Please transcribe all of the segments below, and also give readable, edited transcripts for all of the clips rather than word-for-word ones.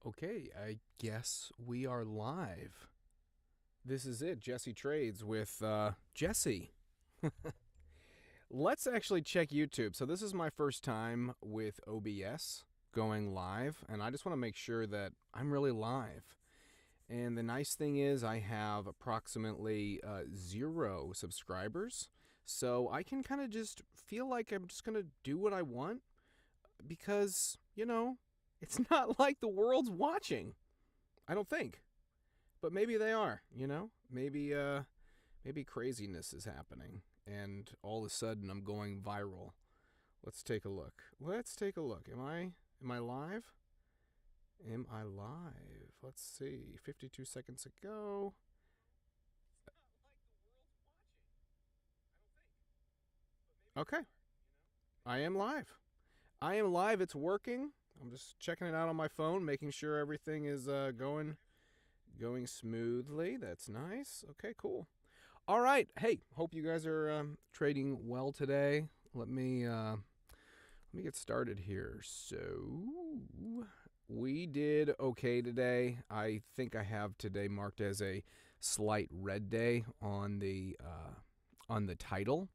Okay, I guess we are live. This is it, Jesse Trades with Jesse. Let's actually check YouTube. So, this is my first time with OBS going live, and I just want to make sure that I'm really live. And the nice thing is, I have approximately 0 subscribers, so I can kind of just feel like I'm just going to do what I want because, it's not like the world's watching. I don't think. But maybe they are. Maybe craziness is happening and all of a sudden I'm going viral. Let's take a look. Am I live? Am I live? Let's see. 52 seconds ago. Okay. I am live. I am live. It's working. I'm just checking it out on my phone, making sure everything is going smoothly. That's nice. Okay, cool. All right. Hey, hope you guys are trading well today. Let me get started here. So we did okay today. I think I have today marked as a slight red day on the title,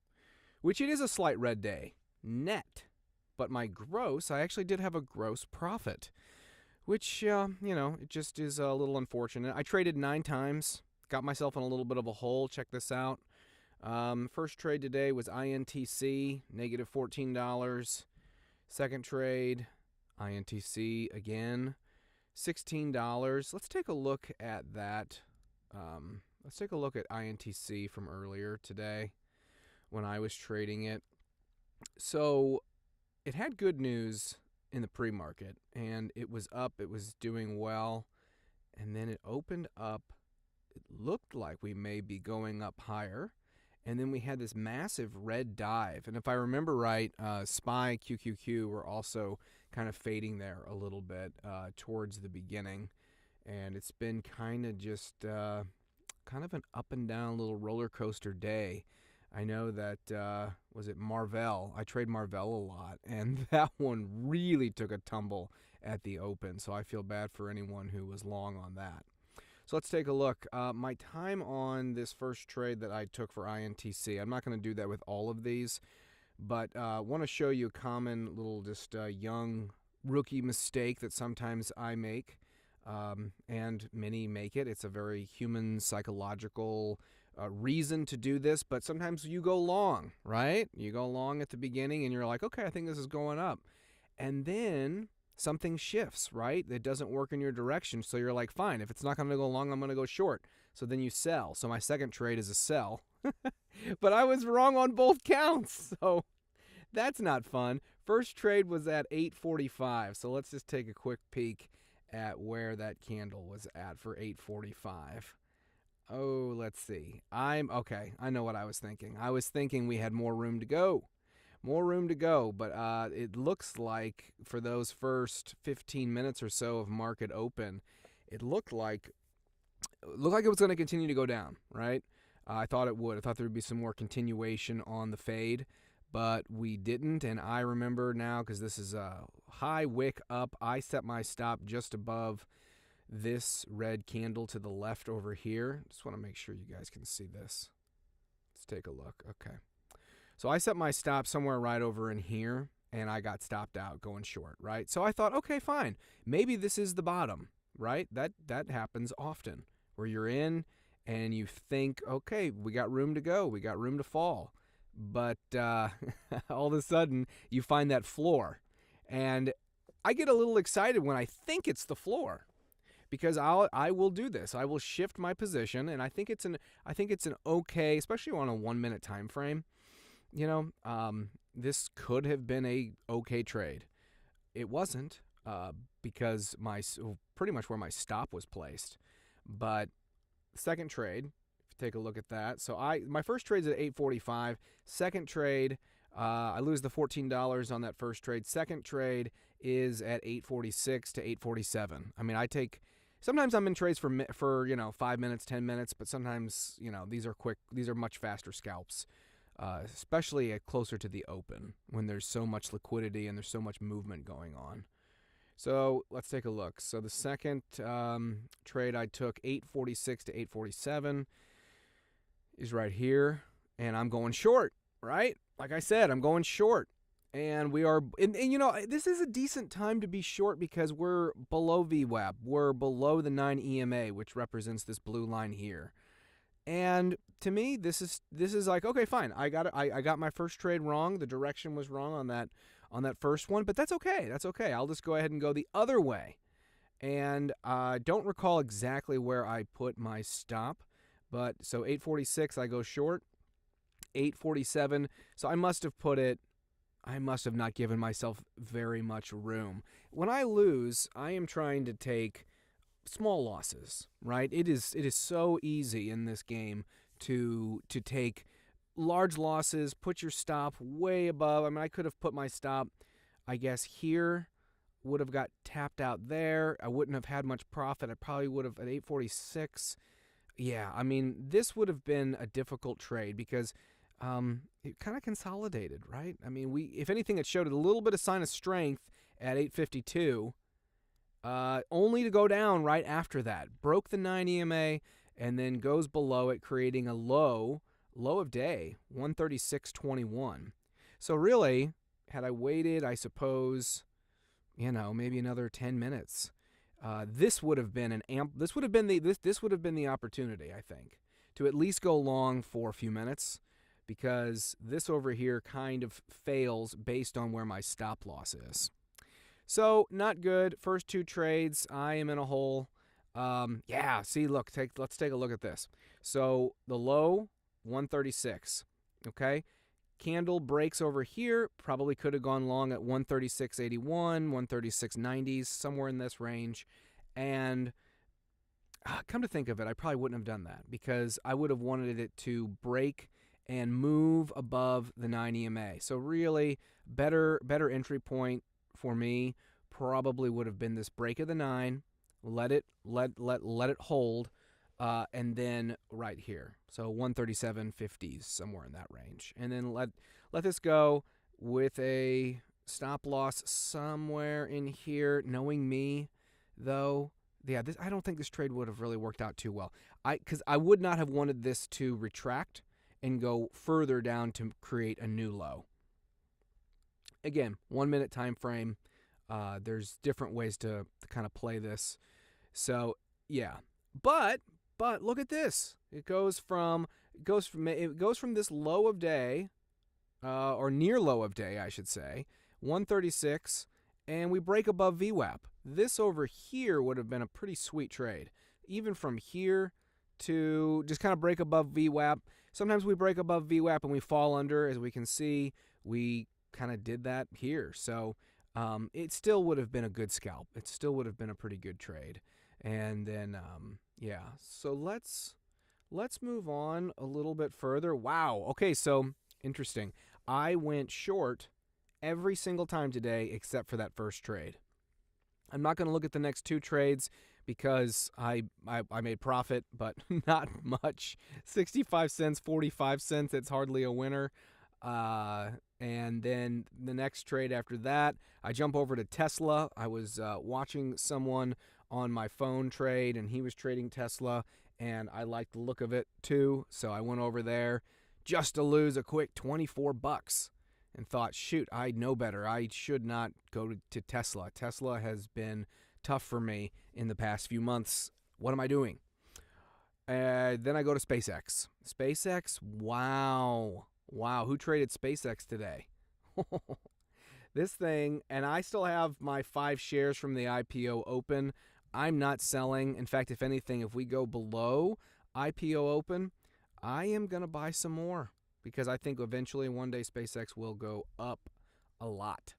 which it is a slight red day net. But my gross, I actually did have a gross profit, which it just is a little unfortunate. I traded 9 times. Got myself in a little bit of a hole. Check this out. First trade today was INTC, negative $14. Second trade, INTC again, $16. Let's take a look at that. Let's take a look at INTC from earlier today when I was trading it. So it had good news in the pre-market, and it was up. It was doing well, and then it opened up. It looked like we may be going up higher, and then we had this massive red dive. And if I remember right, SPY, QQQ were also kind of fading there a little bit towards the beginning, and it's been kind of just kind of an up and down little roller coaster day. I know that, was it Marvell? I trade Marvell a lot, and that one really took a tumble at the open, so I feel bad for anyone who was long on that. So let's take a look. My time on this first trade that I took for INTC, I'm not going to do that with all of these, but I want to show you a common little just young rookie mistake that sometimes I make, and many make it. It's a very human psychological reason to do this, but sometimes you go long, right? You go long at the beginning and you're like, okay, I think this is going up. And then something shifts, right? It doesn't work in your direction. So you're like, fine, if it's not going to go long, I'm going to go short. So then you sell. So my second trade is a sell. But I was wrong on both counts. So that's not fun. First trade was at 8:45. So let's just take a quick peek at where that candle was at for 8:45. Oh, let's see. Okay. I know what I was thinking. I was thinking we had more room to go. More room to go, but it looks like for those first 15 minutes or so of market open, it looked like it was going to continue to go down, right? I thought it would. I thought there would be some more continuation on the fade, but we didn't. And I remember now, because this is a high wick up, I set my stop just above this red candle to the left over here. Just want to make sure you guys can see this. Let's take a look. Okay. So I set my stop somewhere right over in here, and I got stopped out going short, right? So I thought, okay, fine. Maybe this is the bottom, right? That happens often, where you're in and you think, okay, we got room to go. We got room to fall. But all of a sudden, you find that floor. And I get a little excited when I think it's the floor, because I will do this. I will shift my position, and I think it's an okay, especially on a 1-minute time frame. This could have been a okay trade. It wasn't, because pretty much where my stop was placed. But second trade, if you take a look at that. So my first trade's at 8:45. Second trade, I lose the $14 on that first trade. Second trade is at 8:46 to 8:47. I mean, sometimes I'm in trades for 5 minutes, 10 minutes, but sometimes, these are quick. These are much faster scalps. Especially closer to the open when there's so much liquidity and there's so much movement going on. So let's take a look. So the second trade I took, 846 to 847, is right here. And I'm going short, right? Like I said, I'm going short. And we are, and this is a decent time to be short because we're below VWAP. We're below the 9 EMA, which represents this blue line here. And to me, this is like, okay, fine. I got it. I got my first trade wrong. The direction was wrong on that first one, but that's okay. That's okay. I'll just go ahead and go the other way. And I don't recall exactly where I put my stop, but so 846 I go short. 847. So I must have not given myself very much room. When I lose, I am trying to take small losses, right? It is so easy in this game to take large losses, put your stop way above. I mean, I could have put my stop, I guess, here, would have got tapped out there. I wouldn't have had much profit. I probably would have at 846. Yeah, I mean, this would have been a difficult trade because it kind of consolidated, right? I mean, if anything, it showed a little bit of sign of strength at 852, only to go down right after that. Broke the 9 EMA and then goes below it, creating a low of day, 136.21. So really, had I waited, I suppose, maybe another 10 minutes, this would have been this would have been the opportunity, I think, to at least go long for a few minutes, because this over here kind of fails based on where my stop loss is. So not good. First two trades, I am in a hole. See, look, let's take a look at this. So the low, 136, okay? Candle breaks over here, probably could have gone long at 136.81, 136.90s, somewhere in this range. And come to think of it, I probably wouldn't have done that because I would have wanted it to break and move above the 9 EMA. So really, better entry point for me probably would have been this break of the 9, let it hold, and then right here. So 137.50s, somewhere in that range. And then let this go with a stop loss somewhere in here. Knowing me, though, yeah, I don't think this trade would have really worked out too well. Because I would not have wanted this to retract and go further down to create a new low. Again, 1 minute time frame. There's different ways to kind of play this. So yeah, but look at this. It goes from this low of day, or near low of day, I should say, 136, and we break above VWAP. This over here would have been a pretty sweet trade. Even from here to just kind of break above VWAP. Sometimes we break above VWAP and we fall under. As we can see, we kind of did that here. So it still would have been a good scalp. It still would have been a pretty good trade. And then, so let's move on a little bit further. Wow. Okay, so interesting. I went short every single time today except for that first trade. I'm not going to look at the next two trades because I made profit, but not much. 65 cents, 45 cents. It's hardly a winner. And then the next trade after that, I jump over to Tesla. I was watching someone on my phone trade, and he was trading Tesla, and I liked the look of it too, so I went over there just to lose a quick $24 and thought, shoot, I know better. I should not go to Tesla. Tesla has been tough for me in the past few months. What am I doing? Then I go to SpaceX. SpaceX, wow. Who traded SpaceX today? This thing, and I still have my 5 shares from the IPO open. I'm not selling. In fact, if anything, if we go below IPO open, I am going to buy some more because I think eventually one day SpaceX will go up a lot.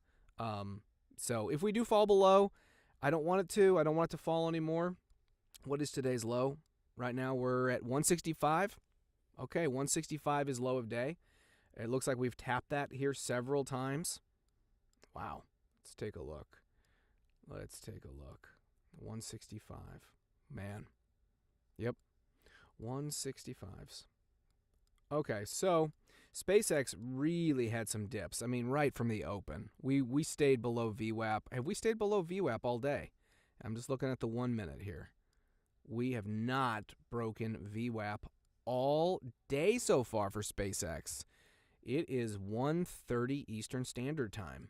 So if we do fall below, I don't want it to. I don't want it to fall anymore. What is today's low? Right now we're at 165. Okay, 165 is low of day. It looks like we've tapped that here several times. Wow. Let's take a look. 165. Man. Yep. 165s. Okay, so SpaceX really had some dips. I mean, right from the open. We stayed below VWAP. Have we stayed below VWAP all day? I'm just looking at the 1 minute here. We have not broken VWAP all day so far for SpaceX. It is 1:30 Eastern Standard Time.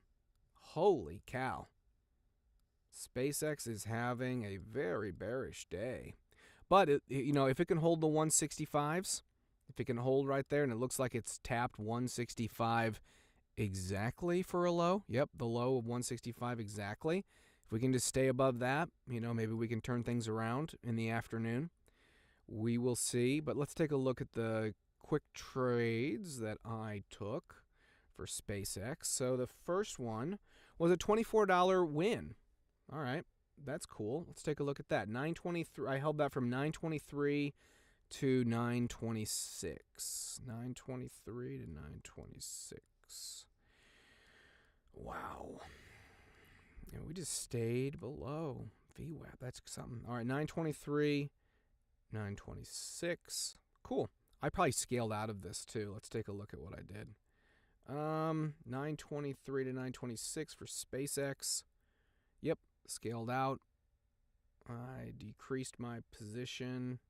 Holy cow. SpaceX is having a very bearish day. But, if it can hold the 165s, if it can hold right there, and it looks like it's tapped 165 exactly for a low. Yep, the low of 165 exactly. If we can just stay above that, maybe we can turn things around in the afternoon. We will see. But let's take a look at the quick trades that I took for SpaceX. So the first one was a $24 win. All right, that's cool. Let's take a look at that. 923. I held that from 923 to 926. 923 to 926. Wow. And we just stayed below VWAP. That's something. All right, 923, 926. Cool. I probably scaled out of this too. Let's take a look at what I did. 923 to 926 for SpaceX. Yep, scaled out. I decreased my position.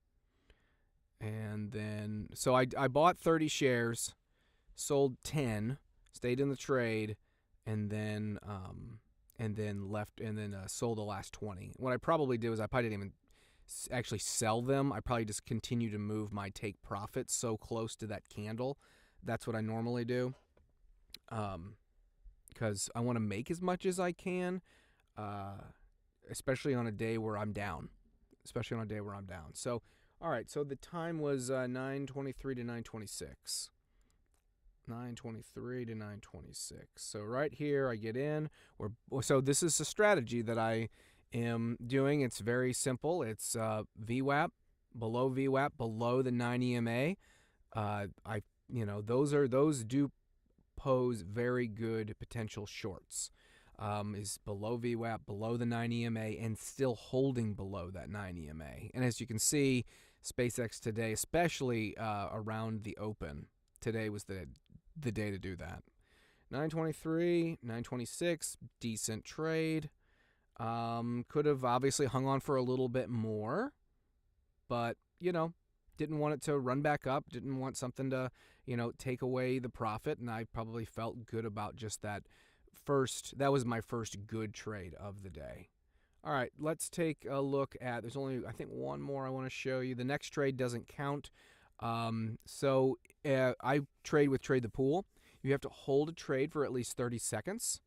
And then, so I bought 30 shares, sold 10, stayed in the trade, and then left, and then sold the last 20. What I probably did was I probably didn't even actually sell them. I probably just continue to move my take profit so close to that candle. That's what I normally do, because I want to make as much as I can, especially on a day where I'm down. So, all right, so the time was 9:23 to 9:26. 9:23 to 9:26. So right here I get in. So this is a strategy that I am doing. It's very simple. It's VWAP, below the 9 EMA. Those do pose very good potential shorts. Is below VWAP, below the 9 EMA, and still holding below that 9 EMA. And as you can see, SpaceX today, especially around the open, today was the day to do that. 923, 926, decent trade. Could have obviously hung on for a little bit more, but, didn't want it to run back up, didn't want something to, take away the profit, and I probably felt good about just that that was my first good trade of the day. All right, let's take a look at, there's only, I think, one more I want to show you. The next trade doesn't count. I trade with Trade the Pool. You have to hold a trade for at least 30 seconds.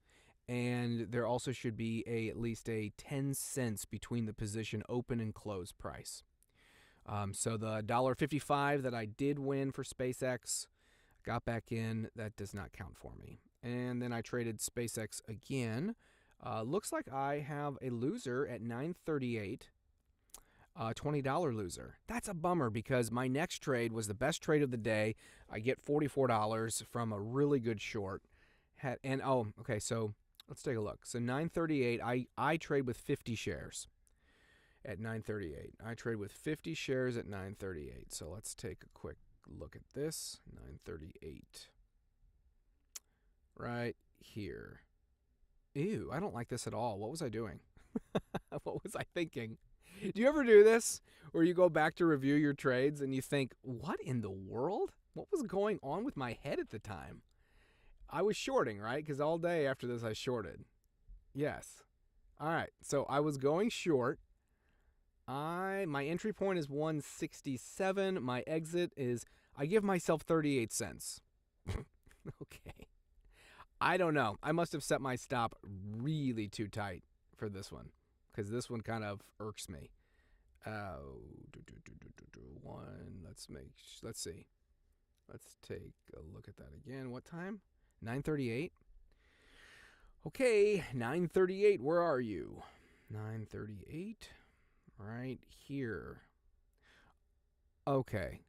And there also should be at least a 10 cents between the position open and close price. So the $1.55 that I did win for SpaceX, got back in, that does not count for me. And then I traded SpaceX again. Looks like I have a loser at 938, $20 loser. That's a bummer because my next trade was the best trade of the day. I get $44 from a really good short. So let's take a look. So 938, I trade with 50 shares at 938. I trade with 50 shares at 938. So let's take a quick look at this. 938. Right here. Ew, I don't like this at all. What was I doing? What was I thinking? Do you ever do this where you go back to review your trades and you think, what in the world? What was going on with my head at the time? I was shorting, right? Because all day after this I shorted. Yes. All right. So I was going short. My entry point is 167. My exit is, I give myself 38 cents. Okay. I don't know. I must have set my stop really too tight for this one because this one kind of irks me. Let's see. Let's take a look at that again. What time? 9:38. Okay, 9:38. Where are you? 9:38. Right here. Okay.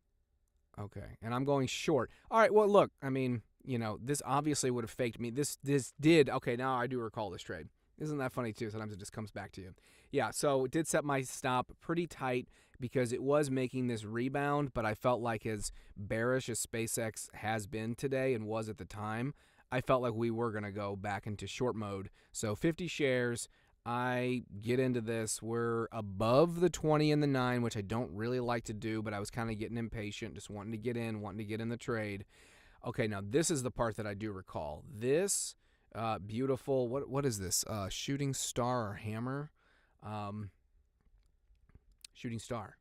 And I'm going short. All right. Well, look. I mean, this obviously would have faked me. This did. Okay, now I do recall this trade. Isn't that funny too? Sometimes it just comes back to you. Yeah, so it did set my stop pretty tight because it was making this rebound, but I felt like as bearish as SpaceX has been today and was at the time, I felt like we were going to go back into short mode. So 50 shares, I get into this. We're above the 20 and the 9, which I don't really like to do, but I was kind of getting impatient, just wanting to get in the trade. Okay, now this is the part that I do recall. This beautiful, what is this? Shooting star or hammer? Shooting star.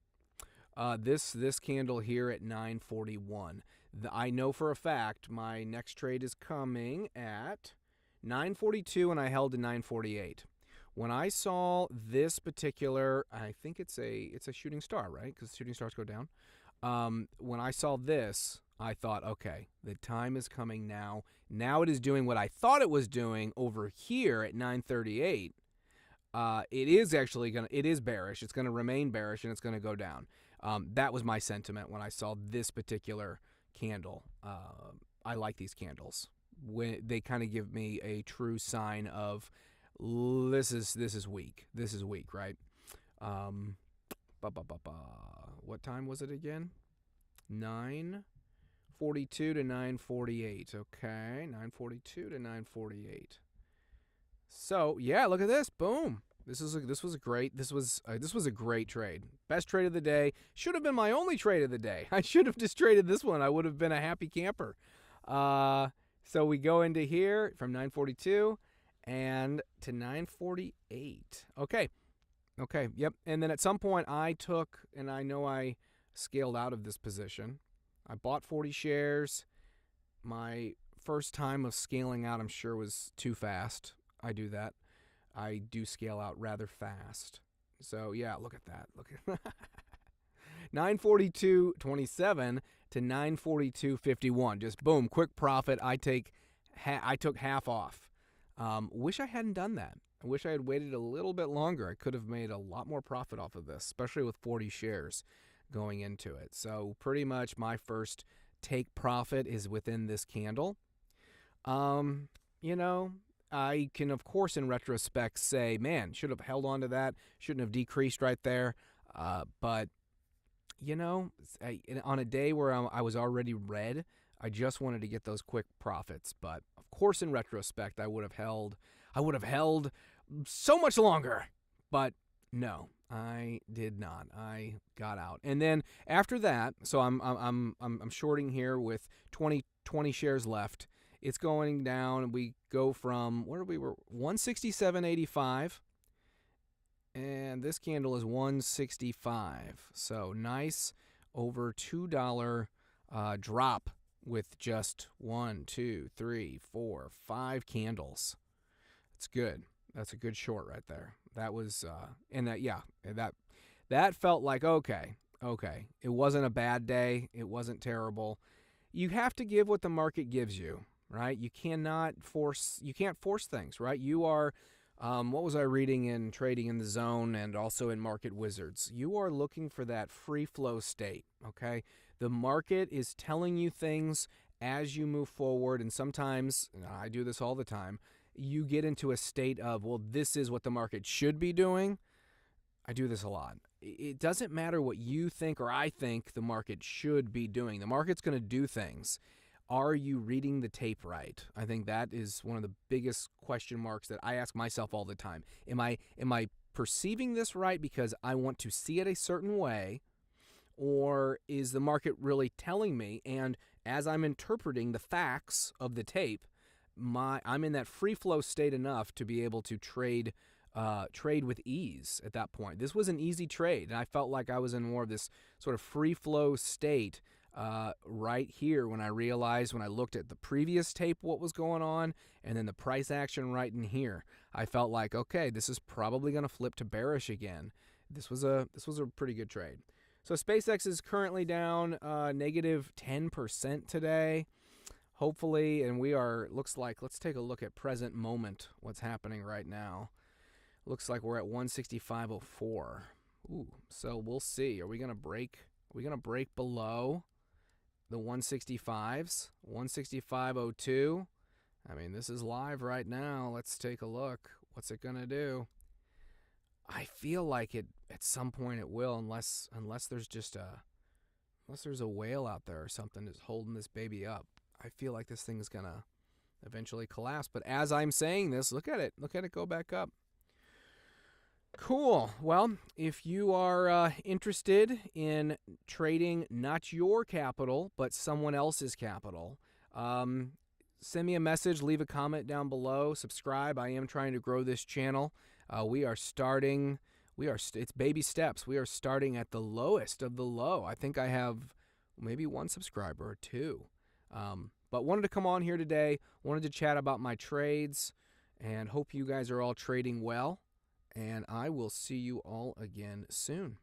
This candle here at 941. I know for a fact my next trade is coming at 942, and I held to 948. When I saw this particular, I think it's a shooting star, right? Because shooting stars go down. When I saw this, I thought, okay, the time is coming now. Now it is doing what I thought it was doing over here at 938. It is actually it is bearish. It's gonna remain bearish and it's gonna go down. That was my sentiment when I saw this particular candle. I like these candles when they kind of give me a true sign of this is weak. This is weak, right? What time was it again? 9:42 to 9:48. Okay, 9:42 to 9:48. So yeah, look at this. Boom. This was a great trade. Best trade of the day. Should have been my only trade of the day. I should have just traded this one. I would have been a happy camper. So we go into here from 9:42 and to 9:48. Okay. Yep. And then at some point I scaled out of this position. I bought 40 shares. My first time of scaling out, I'm sure, was too fast. I do that. I do scale out rather fast. So, yeah, look at that. Look at 942.27 to 942.51. Just boom, quick profit. I took half off. Wish I hadn't done that. I wish I had waited a little bit longer. I could have made a lot more profit off of this, especially with 40 shares going into it. So pretty much my first take profit is within this candle. I can, of course, in retrospect say, man, should have held on to that, shouldn't have decreased right there. But, on a day where I was already red, I just wanted to get those quick profits. But, of course, in retrospect, I would have held so much longer. But, no, I did not. I got out. And then after that, so I'm shorting here with 20 shares left. It's going down. We go from where we were 167.85, and this candle is 165. So nice over $2 drop with just 1, 2, 3, 4, 5 candles. It's good. That's a good short right there. That was that felt like okay. It wasn't a bad day. It wasn't terrible. You have to give what the market gives you. Right? You can't force things, right? You are, what was I reading in Trading in the Zone and also in Market Wizards? You are looking for that free flow state, okay? The market is telling you things as you move forward, and sometimes, I do this all the time, you get into a state of, well, this is what the market should be doing. I do this a lot. It doesn't matter what you think or I think the market should be doing. The market's going to do things. Are you reading the tape right? I think that is one of the biggest question marks that I ask myself all the time. Am I perceiving this right because I want to see it a certain way, or is the market really telling me? And as I'm interpreting the facts of the tape, I'm in that free flow state enough to be able to trade with ease at that point. This was an easy trade, and I felt like I was in more of this sort of free flow state right here when I looked at the previous tape what was going on, and then the price action right in here. I felt like, okay, this is probably going to flip to bearish again. This was a pretty good trade. So SpaceX is currently down negative 10% today. Hopefully, and let's take a look at present moment, what's happening right now. Looks like we're at 165.04. Ooh, so we'll see. Are we going to break below the 165s? 165.02. I mean, this is live right now. Let's take a look. What's it gonna do? I feel like it at some point it will, unless there's just unless there's a whale out there or something that's holding this baby up. I feel like this thing is gonna eventually collapse. But as I'm saying this, look at it go back up. Cool. Well, if you are interested in trading not your capital but someone else's capital, send me a message, leave a comment down below, subscribe. I am trying to grow this channel. We are starting. It's baby steps. We are starting at the lowest of the low. I think I have maybe one subscriber or two. But wanted to come on here today. Wanted to chat about my trades, and hope you guys are all trading well. And I will see you all again soon.